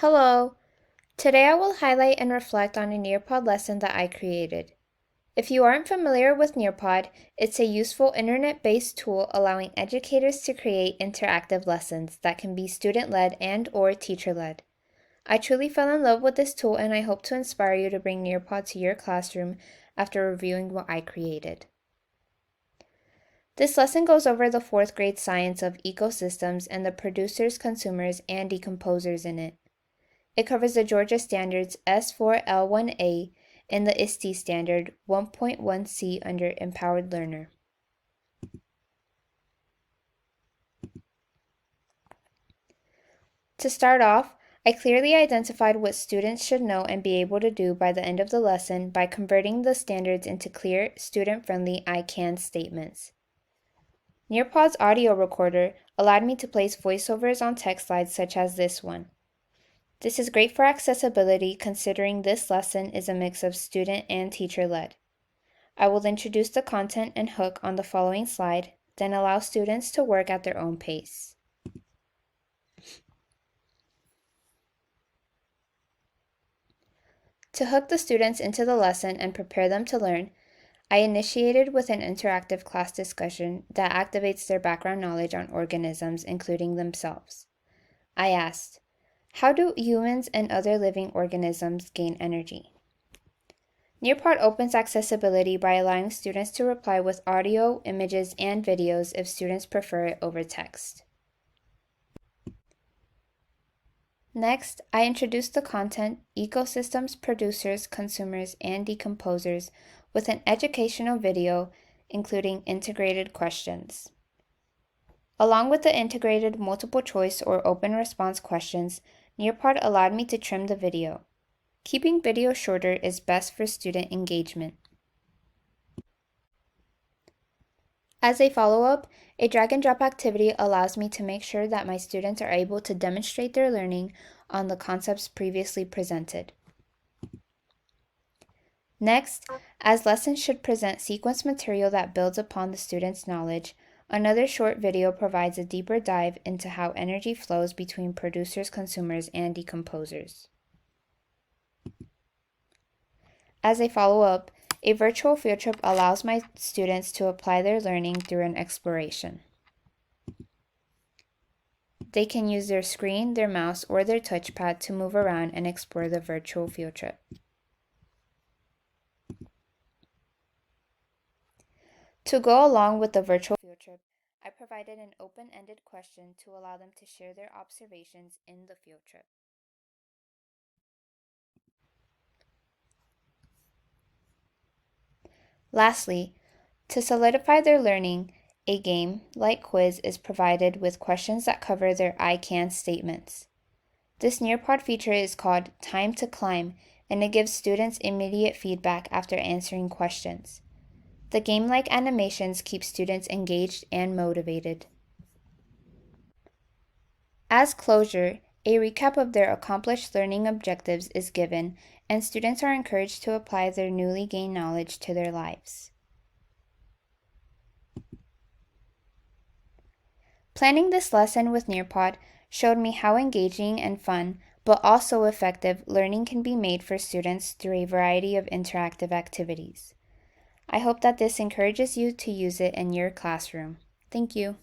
Hello! Today I will highlight and reflect on a Nearpod lesson that I created. If you aren't familiar with Nearpod, it's a useful internet-based tool allowing educators to create interactive lessons that can be student-led and/or teacher-led. I truly fell in love with this tool and I hope to inspire you to bring Nearpod to your classroom after reviewing what I created. This lesson goes over the 4th grade science of ecosystems and the producers, consumers, and decomposers in it. It covers the Georgia Standards S4L1A and the ISTE Standard 1.1c under Empowered Learner. To start off, I clearly identified what students should know and be able to do by the end of the lesson by converting the standards into clear, student-friendly I can statements. Nearpod's audio recorder allowed me to place voiceovers on text slides such as this one. This is great for accessibility considering this lesson is a mix of student and teacher-led. I will introduce the content and hook on the following slide, then allow students to work at their own pace. To hook the students into the lesson and prepare them to learn, I initiated with an interactive class discussion that activates their background knowledge on organisms, including themselves. I asked, how do humans and other living organisms gain energy? Nearpod opens accessibility by allowing students to reply with audio, images, and videos if students prefer it over text. Next, I introduced the content, ecosystems, producers, consumers, and decomposers with an educational video, including integrated questions. Along with the integrated multiple choice or open response questions, Nearpod allowed me to trim the video. Keeping video shorter is best for student engagement. As a follow-up, a drag and drop activity allows me to make sure that my students are able to demonstrate their learning on the concepts previously presented. Next, as lessons should present sequence material that builds upon the student's knowledge, another short video provides a deeper dive into how energy flows between producers, consumers, and decomposers. As a follow-up, a virtual field trip allows my students to apply their learning through an exploration. They can use their screen, their mouse, or their touchpad to move around and explore the virtual field trip. To go along with the virtual field trip, I provided an open-ended question to allow them to share their observations in the field trip. Lastly, to solidify their learning, a game, like quiz, is provided with questions that cover their I can statements. This Nearpod feature is called Time to Climb, and it gives students immediate feedback after answering questions. The game-like animations keep students engaged and motivated. As closure, a recap of their accomplished learning objectives is given, and students are encouraged to apply their newly gained knowledge to their lives. Planning this lesson with Nearpod showed me how engaging and fun, but also effective, learning can be made for students through a variety of interactive activities. I hope that this encourages you to use it in your classroom. Thank you.